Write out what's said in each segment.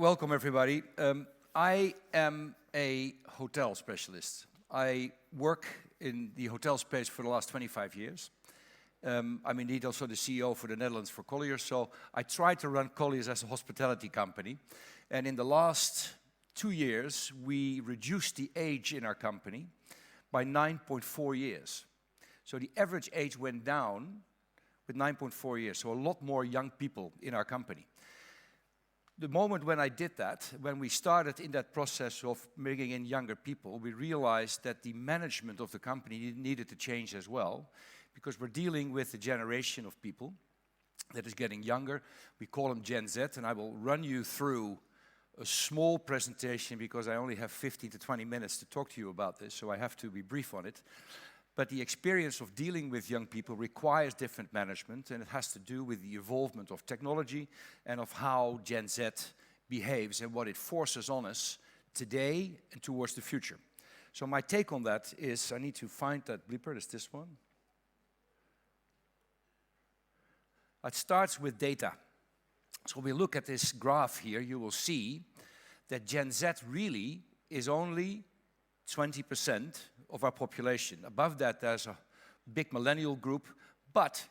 Welcome everybody. I am a hotel specialist. I work in the hotel space for the last 25 years. I'm indeed also the CEO for the Netherlands for Colliers, so I try to run Colliers as a hospitality company. And in the last 2 years, we reduced the age in our company by 9.4 years. So the average age went down with 9.4 years, so a lot more young people in our company. The moment when I did that, when we started in that process of bringing in younger people, we realized that the management of the company needed to change as well, because we're dealing with a generation of people that is getting younger. We call them Gen Z, and I will run you through a small presentation because I only have 15 to 20 minutes to talk to you about this, so I have to be brief on it. But the experience of dealing with young people requires different management, and it has to do with the evolvement of technology and of how Gen Z behaves and what it forces on us today and towards the future. So my take on that is, I need to find that blooper, it's this one. It starts with data. So we look at this graph here, you will see that Gen Z really is only 20% of our population. Above that, there's a big millennial group, but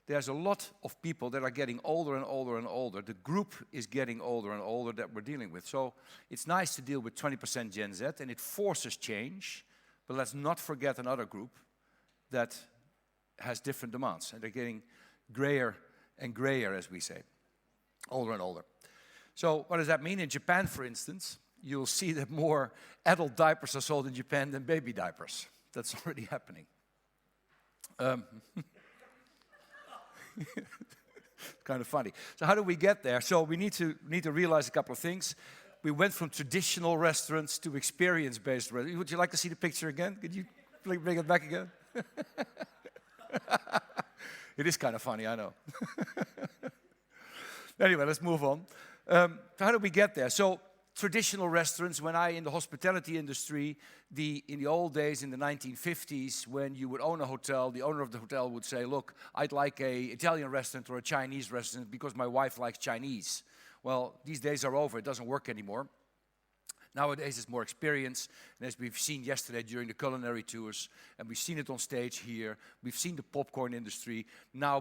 there's a lot of people that are getting older and older and older. The group is getting older and older that we're dealing with. So it's nice to deal with 20% Gen Z, and it forces change, but let's not forget another group that has different demands, and they're getting grayer and grayer, as we say, older and older. So what does that mean? In Japan, for instance, you'll see that more adult diapers are sold in Japan than baby diapers. That's already happening. Kind of funny. So how do we get there? So we need to realize a couple of things. We went from traditional restaurants to experience-based restaurants. Would you like to see the picture again? Could you bring it back again? It is kind of funny, I know. Anyway, let's move on. So how do we get there? So traditional restaurants, when in the hospitality industry, in the old days, in the 1950s, when you would own a hotel, the owner of the hotel would say, look, I'd like an Italian restaurant or a Chinese restaurant because my wife likes Chinese. Well, these days are over, it doesn't work anymore. Nowadays it's more experience, and as we've seen yesterday during the culinary tours, and we've seen it on stage here, we've seen the popcorn industry now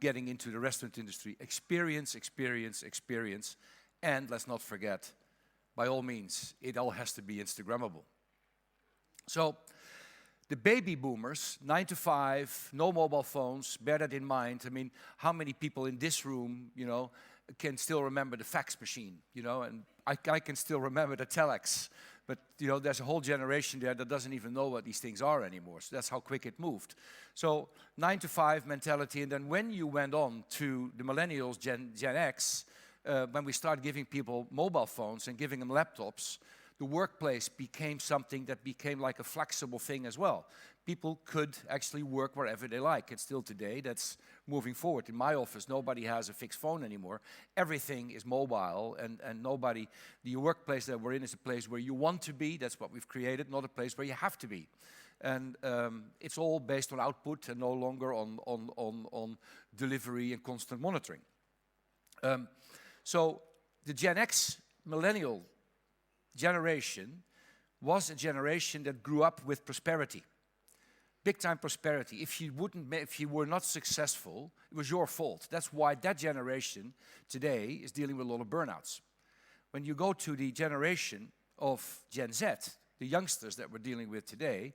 getting into the restaurant industry. Experience, experience, experience, and let's not forget, by all means, it all has to be Instagrammable. So, the baby boomers, 9 to 5, no mobile phones, bear that in mind. I mean, how many people in this room, can still remember the fax machine, and I can still remember the telex. But, there's a whole generation there that doesn't even know what these things are anymore. So that's how quick it moved. So, 9 to 5 mentality, and then when you went on to the millennials, Gen X, when we started giving people mobile phones and giving them laptops, the workplace became something that became like a flexible thing as well. People could actually work wherever they like. And still today, that's moving forward. In my office, nobody has a fixed phone anymore. Everything is mobile, and the workplace that we're in is a place where you want to be. That's what we've created, not a place where you have to be. And it's all based on output and no longer on delivery and constant monitoring. So the Gen X millennial generation was a generation that grew up with prosperity. Big time prosperity. If you were not successful, it was your fault. That's why that generation today is dealing with a lot of burnouts. When you go to the generation of Gen Z, the youngsters that we're dealing with today,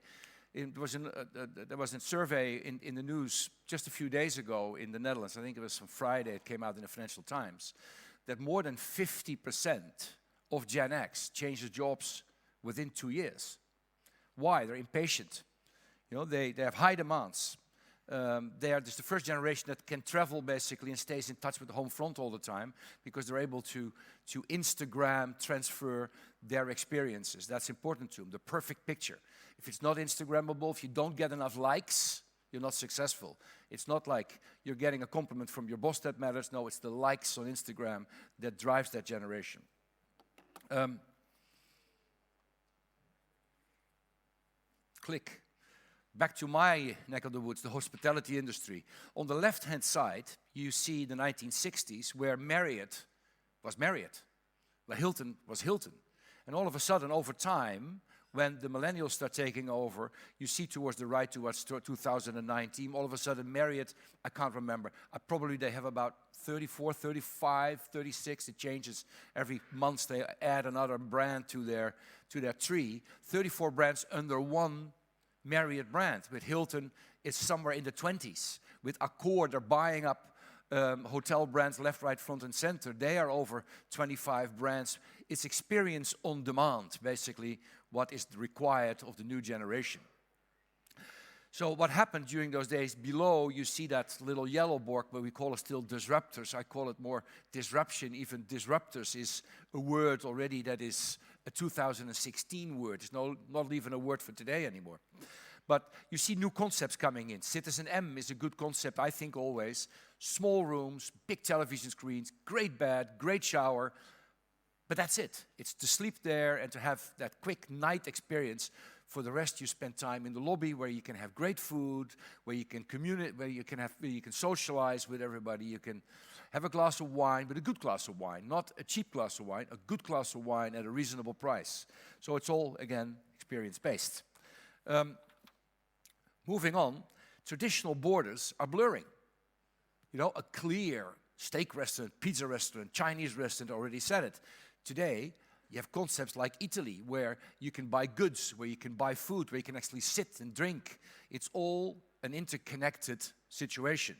there was a survey in the news just a few days ago in the Netherlands. I think it was on Friday, it came out in the Financial Times, that more than 50% of Gen X changes jobs within 2 years. Why? They're impatient. They have high demands. They are just the first generation that can travel basically and stays in touch with the home front all the time because they're able to Instagram, transfer their experiences. That's important to them, the perfect picture. If it's not Instagrammable, if you don't get enough likes, you're not successful. It's not like you're getting a compliment from your boss that matters. No, it's the likes on Instagram that drives that generation. Click. Back to my neck of the woods, the hospitality industry. On the left-hand side, you see the 1960s where Marriott was Marriott. Well, Hilton was Hilton. And all of a sudden, over time, when the Millennials start taking over, you see towards the right, towards 2019, all of a sudden Marriott, I can't remember, probably they have about 34, 35, 36, it changes every month, they add another brand to their tree. 34 brands under one Marriott brand. With Hilton, it's somewhere in the 20s. With Accor, they're buying up hotel brands left, right, front, and center. They are over 25 brands. It's experience on demand, basically, what is required of the new generation. So what happened during those days, below you see that little yellow board, but we call it still disruptors. I call it more disruption. Even disruptors is a word already that is a 2016 word. It's not even a word for today anymore. But you see new concepts coming in. Citizen M is a good concept, I think, always. Small rooms, big television screens, great bed, great shower. But that's it. It's to sleep there and to have that quick night experience. For the rest, you spend time in the lobby where you can have great food, where you can communicate, where you can socialize with everybody. You can have a glass of wine, but a good glass of wine, not a cheap glass of wine, a good glass of wine at a reasonable price. So it's all, again, experience-based. Moving on, traditional borders are blurring. You know, a clear steak restaurant, pizza restaurant, Chinese restaurant, already said it. Today, you have concepts like Italy, where you can buy goods, where you can buy food, where you can actually sit and drink. It's all an interconnected situation.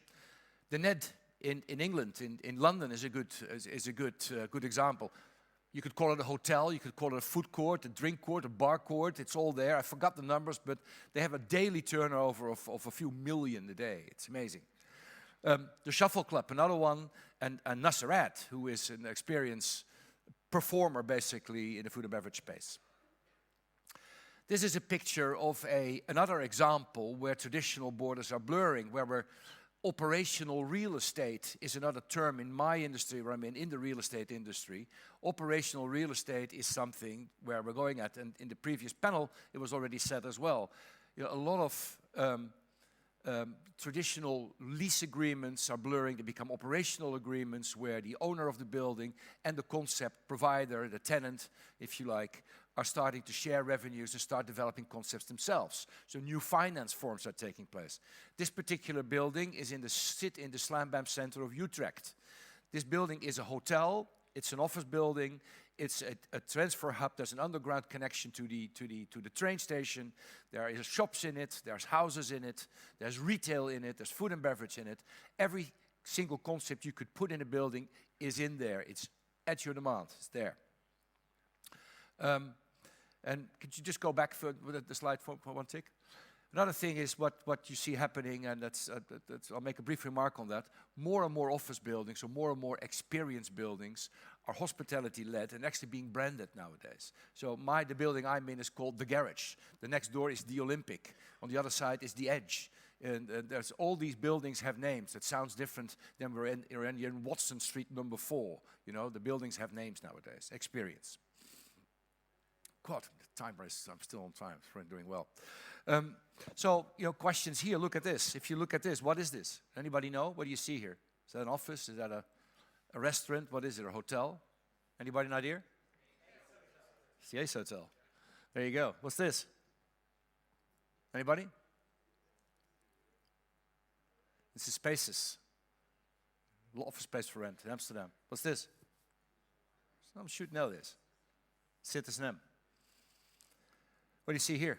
The Ned in England, in London, is a good example. You could call it a hotel, you could call it a food court, a drink court, a bar court. It's all there. I forgot the numbers, but they have a daily turnover of a few million a day. It's amazing. The Shuffle Club, another one, and Nasserat, who is an experienced performer, basically, in the food and beverage space. This is a picture of another example where traditional borders are blurring, where operational real estate is another term in my industry, where I'm in the real estate industry. Operational real estate is something where we're going at, and in the previous panel, it was already said as well. You know, a lot of traditional lease agreements are blurring. They become operational agreements where the owner of the building and the concept provider, the tenant, if you like, are starting to share revenues and start developing concepts themselves. So new finance forms are taking place. This particular building is sit in the slam bam center of Utrecht. This building is a hotel, it's an office building, it's a transfer hub, there's an underground connection to the train station, there are shops in it, there's houses in it, there's retail in it, there's food and beverage in it. Every single concept you could put in a building is in there. It's at your demand, it's there. And could you just go back for the slide for one tick? Another thing is what you see happening, and I'll make a brief remark on that. More and more office buildings, or more and more experience buildings, are hospitality-led and actually being branded nowadays. So the building I'm in is called The Garage. The next door is The Olympic. On the other side is The Edge. And there's all these buildings have names. That sounds different than we're in Watson Street number 4. You know, the buildings have names nowadays. Experience. God, the timer is, I'm still on time, I'm doing well. So, you know, questions here, look at this. If you look at this, what is this? Anybody know? What do you see here? Is that an office? Is that a restaurant? What is it, a hotel? Anybody an idea? It's the Ace Hotel. There you go. What's this? Anybody? This is Spaces. Office space for rent in Amsterdam. What's this? Some should know this. Citizen M. What do you see here?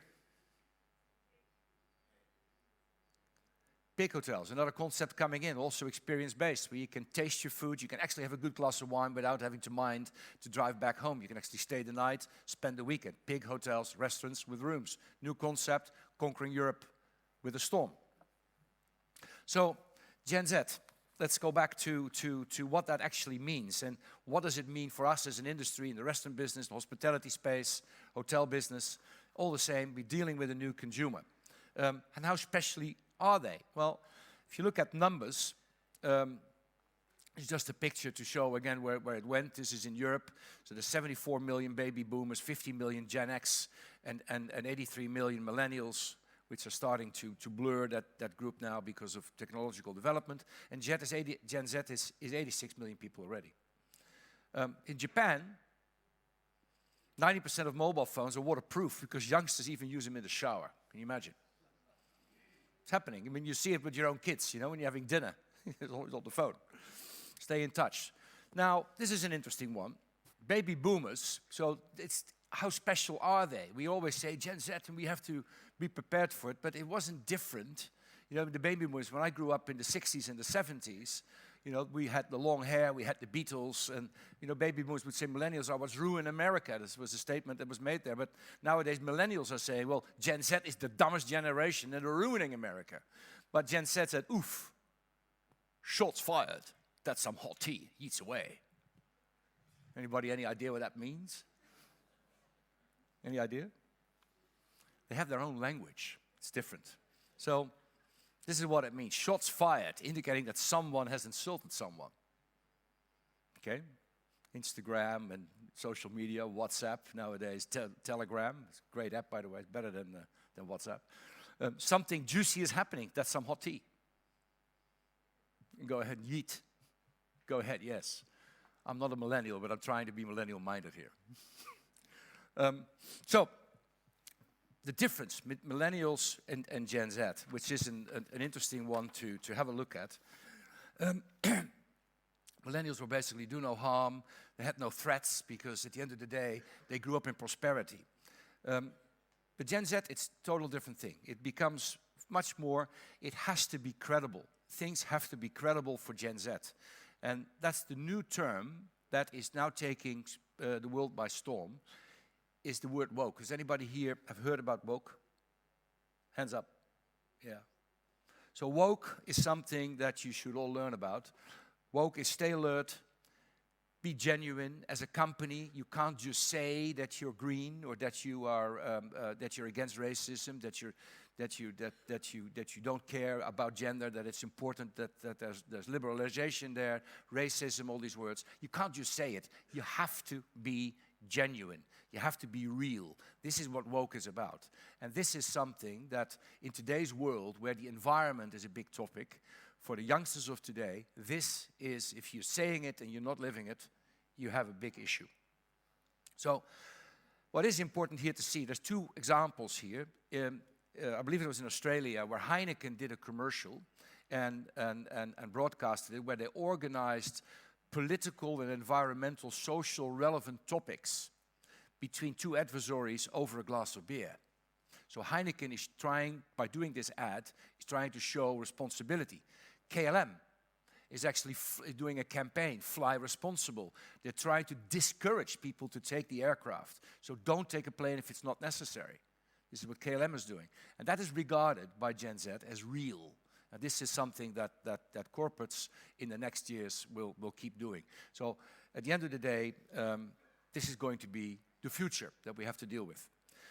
Big hotels, another concept coming in, also experience-based, where you can taste your food, you can actually have a good glass of wine without having to mind to drive back home. You can actually stay the night, spend the weekend. Big hotels, restaurants with rooms. New concept, conquering Europe with a storm. So, Gen Z, let's go back to what that actually means, and what does it mean for us as an industry in the restaurant business, the hospitality space, hotel business. All the same, we're dealing with a new consumer. And how specially are they? Well, if you look at numbers, it's just a picture to show again where it went. This is in Europe. So there's 74 million baby boomers, 50 million Gen X, and 83 million millennials, which are starting to blur that group now because of technological development. And Gen Z is 86 million people already. In Japan, 90% of mobile phones are waterproof because youngsters even use them in the shower. Can you imagine? It's happening. I mean, you see it with your own kids, you know, when you're having dinner. It's always on the phone. Stay in touch. Now, this is an interesting one. Baby boomers, so it's how special are they? We always say Gen Z and we have to be prepared for it, but it wasn't different. You know, the baby boomers, when I grew up in the 60s and the 70s, you know, we had the long hair, we had the Beatles, and, you know, baby boomers would say millennials are what's ruining America. This was a statement that was made there. But nowadays, millennials are saying, well, Gen Z is the dumbest generation and they're ruining America. But Gen Z said, oof, shots fired. That's some hot tea. Eats away. Anybody any idea what that means? Any idea? They have their own language. It's different. So this is what it means. Shots fired, indicating that someone has insulted someone. Okay? Instagram and social media, WhatsApp nowadays, Telegram. It's a great app, by the way. It's better than WhatsApp. Something juicy is happening. That's some hot tea. Go ahead and yeet. Go ahead, yes. I'm not a millennial, but I'm trying to be millennial-minded here. So, the difference with millennials and Gen Z, which is an interesting one to have a look at. Millennials were basically do no harm, they had no threats, because at the end of the day, they grew up in prosperity. But Gen Z, it's a total different thing. It becomes much more, it has to be credible. Things have to be credible for Gen Z. And that's the new term that is now taking the world by storm, is the word woke. Has anybody here have heard about woke? Hands up. Yeah. So woke is something that you should all learn about. Woke is stay alert, be genuine. As a company, you can't just say that you're green or that you are that you're against racism, that you don't care about gender, that it's important that there's liberalization there, racism, all these words. You can't just say it. You have to be genuine. You have to be real. This is what woke is about. And this is something that in today's world, where the environment is a big topic, for the youngsters of today, this is, if you're saying it and you're not living it, you have a big issue. So, what is important here to see, there's two examples here. I believe it was in Australia, where Heineken did a commercial and broadcasted it, where they organized political and environmental, social relevant topics between two adversaries over a glass of beer. So Heineken is trying, by doing this ad, is trying to show responsibility. KLM is actually doing a campaign, Fly Responsible. They're trying to discourage people to take the aircraft. So don't take a plane if it's not necessary. This is what KLM is doing. And that is regarded by Gen Z as real. And this is something that corporates in the next years will keep doing. So at the end of the day, this is going to be the future that we have to deal with.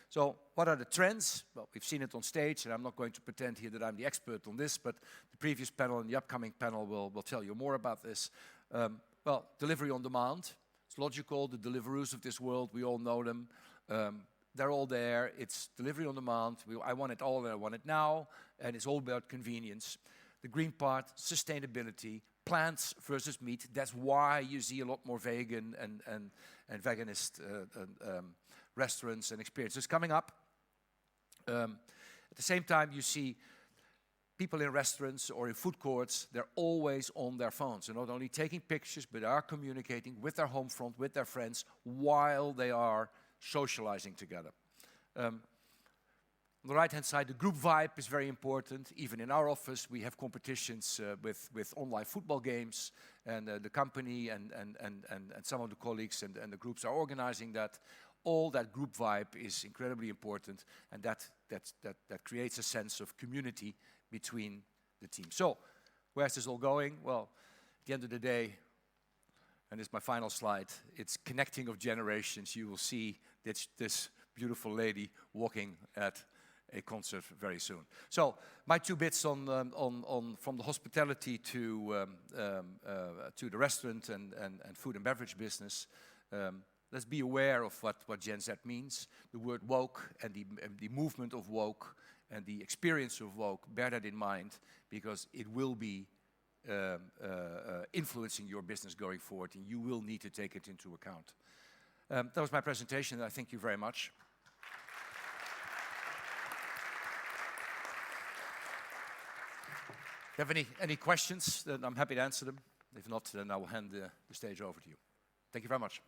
So what are the trends? Well, we've seen it on stage, and I'm not going to pretend here that I'm the expert on this, but the previous panel and the upcoming panel will tell you more about this. Well, delivery on demand. It's logical. The Deliveroo's of this world, we all know them. They're all there. It's delivery on demand. I want it all and I want it now. And it's all about convenience. The green part, sustainability, plants versus meat. That's why you see a lot more vegan and veganist restaurants and experiences coming up. At the same time, you see people in restaurants or in food courts, they're always on their phones. They're not only taking pictures, but are communicating with their home front, with their friends, while they are socializing together. On the right-hand side, the group vibe is very important. Even in our office, we have competitions with online football games, and the company and some of the colleagues and the groups are organizing that. All that group vibe is incredibly important, and that creates a sense of community between the teams. So, where's this all going? Well, at the end of the day, and this is my final slide, it's connecting of generations. You will see this beautiful lady walking at a concert very soon. So my two bits on from the hospitality to the restaurant and food and beverage business. Let's be aware of what Gen Z means. The word woke and the movement of woke and the experience of woke. Bear that in mind, because it will be influencing your business going forward, and you will need to take it into account. That was my presentation, and I thank you very much. If you have any questions, then I'm happy to answer them. If not, then I will hand the stage over to you. Thank you very much.